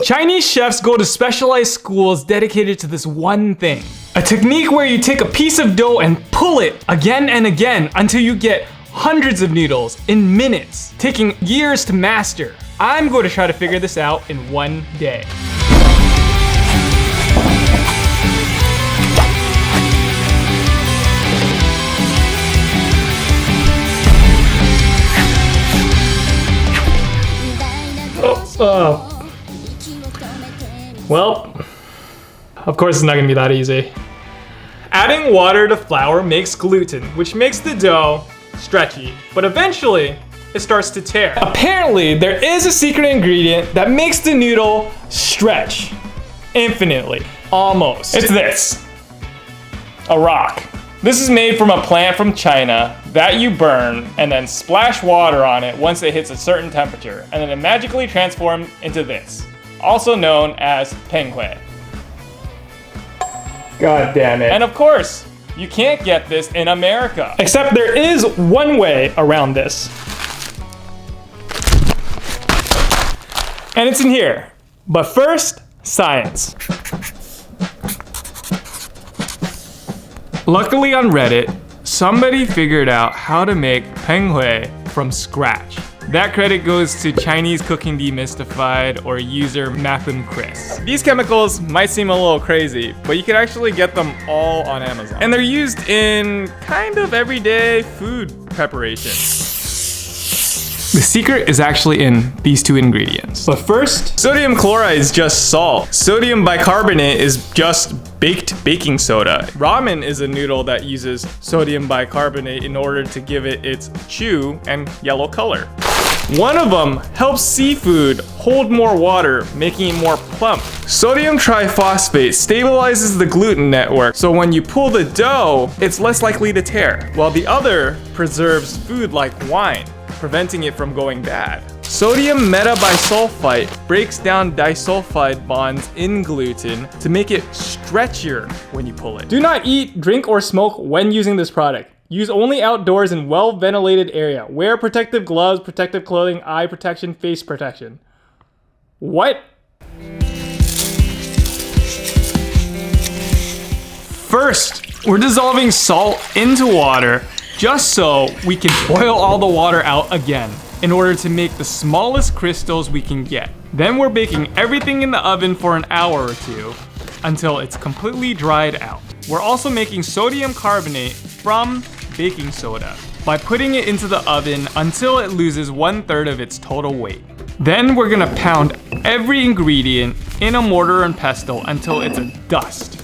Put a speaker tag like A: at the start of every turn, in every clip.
A: Chinese chefs go to specialized schools dedicated to this one thing. A technique where you take a piece of dough and pull it again and again until you get hundreds of noodles in minutes, taking years to master. I'm going to try to figure this out in one day. Well, of course it's not gonna be that easy. Adding water to flour makes gluten, which makes the dough stretchy, but eventually it starts to tear. Apparently, there is a secret ingredient that makes the noodle stretch infinitely, almost. It's this, a rock. This is made from a plant from China that you burn and then splash water on it once it hits a certain temperature, and then it magically transforms into this, also known as Penghui. God damn it. And of course, you can't get this in America. Except there is one way around this. And it's in here. But first, science. Luckily on Reddit, somebody figured out how to make Penghui from scratch. That credit goes to Chinese Cooking Demystified or user Matham Chris. These chemicals might seem a little crazy, but you can actually get them all on Amazon. And they're used in kind of everyday food preparation. The secret is actually in these two ingredients. But first, sodium chloride is just salt. Sodium bicarbonate is just baked baking soda. Ramen is a noodle that uses sodium bicarbonate in order to give it its chew and yellow color. One of them helps seafood hold more water, making it more plump. Sodium triphosphate stabilizes the gluten network, so when you pull the dough, it's less likely to tear, while the other preserves food like wine, preventing it from going bad. Sodium metabisulfite breaks down disulfide bonds in gluten to make it stretchier when you pull it. Do not eat, drink, or smoke when using this product. Use only outdoors in well-ventilated area. Wear protective gloves, protective clothing, eye protection, face protection. What? First, we're dissolving salt into water just so we can boil all the water out again in order to make the smallest crystals we can get. Then we're baking everything in the oven for an hour or two until it's completely dried out. We're also making sodium carbonate from baking soda by putting it into the oven until it loses 1/3 of its total weight. Then we're gonna pound every ingredient in a mortar and pestle until it's a dust.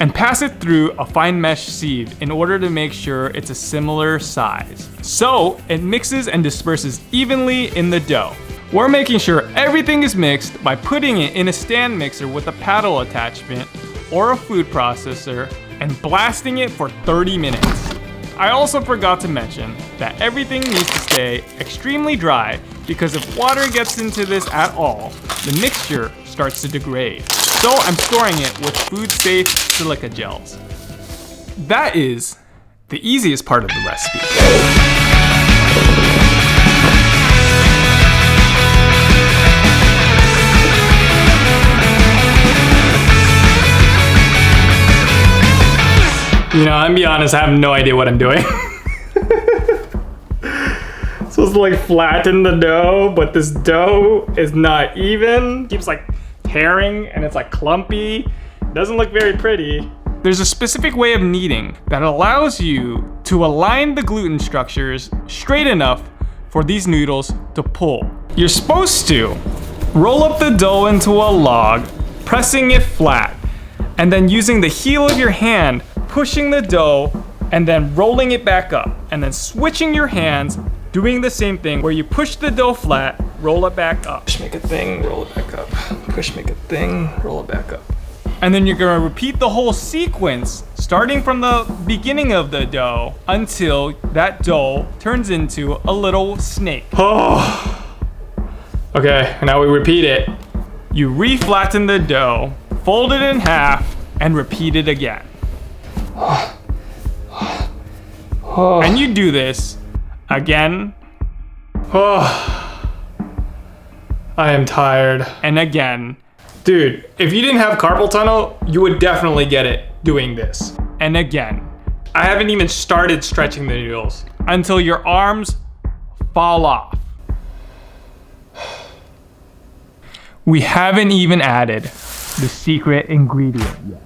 A: And pass it through a fine mesh sieve in order to make sure it's a similar size. So it mixes and disperses evenly in the dough. We're making sure everything is mixed by putting it in a stand mixer with a paddle attachment or a food processor and blasting it for 30 minutes. I also forgot to mention that everything needs to stay extremely dry because if water gets into this at all, the mixture starts to degrade. So I'm storing it with food-safe silica gels. That is the easiest part of the recipe. You know, I'm be honest, I have no idea what I'm doing. Supposed to like flatten the dough, but this dough is not even. Keeps like tearing and it's like clumpy. Doesn't look very pretty. There's a specific way of kneading that allows you to align the gluten structures straight enough for these noodles to pull. You're supposed to roll up the dough into a log, pressing it flat, and then using the heel of your hand, pushing the dough and then rolling it back up, and then switching your hands, doing the same thing where you push the dough flat, roll it back up. Push, make a thing, roll it back up. Push, make a thing, roll it back up. And then you're gonna repeat the whole sequence starting from the beginning of the dough until that dough turns into a little snake. Oh. Okay, now we repeat it. You re-flatten the dough, fold it in half, and repeat it again. And you do this again. I am tired. And again. Dude, if you didn't have carpal tunnel, you would definitely get it doing this. And again. I haven't even started stretching the noodles until your arms fall off. We haven't even added the secret ingredient yet.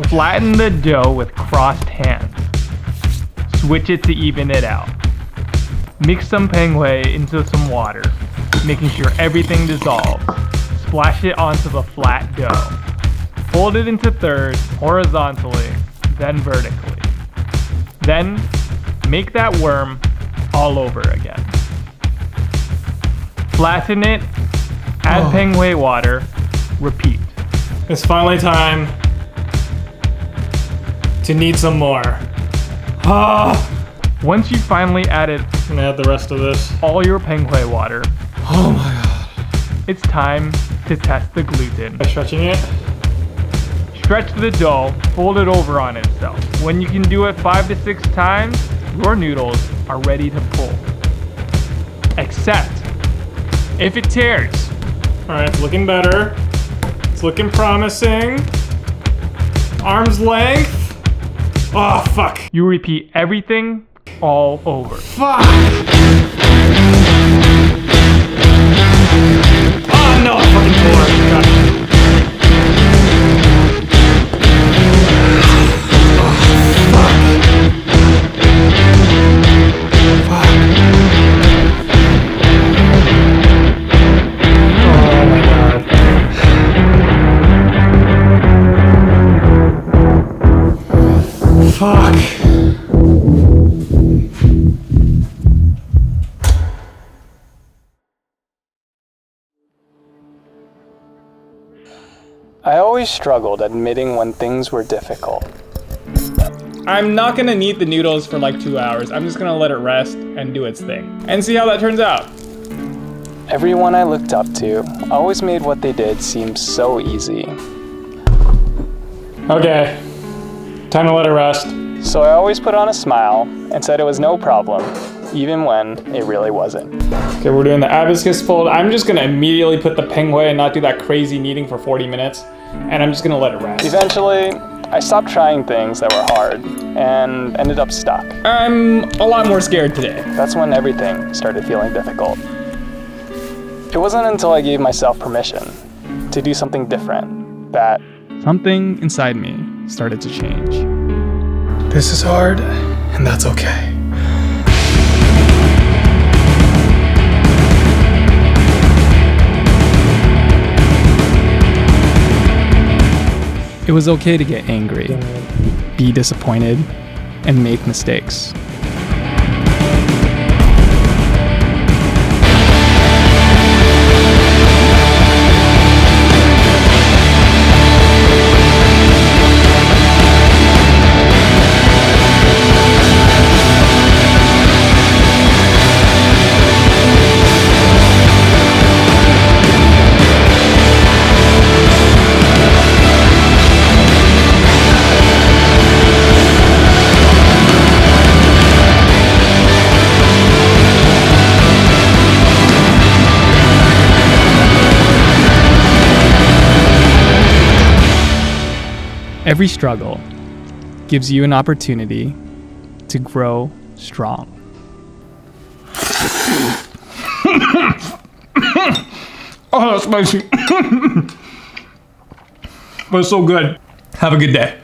A: Flatten the dough with crossed hands. Switch it to even it out. Mix some penghui into some water, making sure everything dissolves. Splash it onto the flat dough. Fold it into thirds horizontally, then vertically. Then, make that worm all over again. Flatten it, add penghui water, repeat. It's finally time to knead some more. Once you finally added, I'm gonna add the rest of this, all your penghui water. Oh my god. It's time to test the gluten. By stretching it. Stretch the dough, fold it over on itself. When you can do it 5 to 6 times, your noodles are ready to pull. Except if it tears. All right, it's looking better. It's looking promising. Arm's length. Oh, fuck. You repeat everything all over. Fuck. Oh no, I fucking tore. God. Fuck.
B: I always struggled admitting when things were difficult.
A: I'm not gonna knead the noodles for like 2 hours. I'm just gonna let it rest and do its thing and see how that turns out.
B: Everyone I looked up to always made what they did seem so easy.
A: Okay, time to let it rest.
B: So I always put on a smile and said it was no problem, even when it really wasn't.
A: Okay, we're doing the abacus fold. I'm just gonna immediately put the penghui and not do that crazy kneading for 40 minutes. And I'm just gonna let it rest.
B: Eventually, I stopped trying things that were hard and ended up stuck.
A: I'm a lot more scared today.
B: That's when everything started feeling difficult. It wasn't until I gave myself permission to do something different that
A: something inside me started to change. This is hard, and that's okay. It was okay to get angry, be disappointed, and make mistakes. Every struggle gives you an opportunity to grow strong. Oh, that's spicy. But it's so good. Have a good day.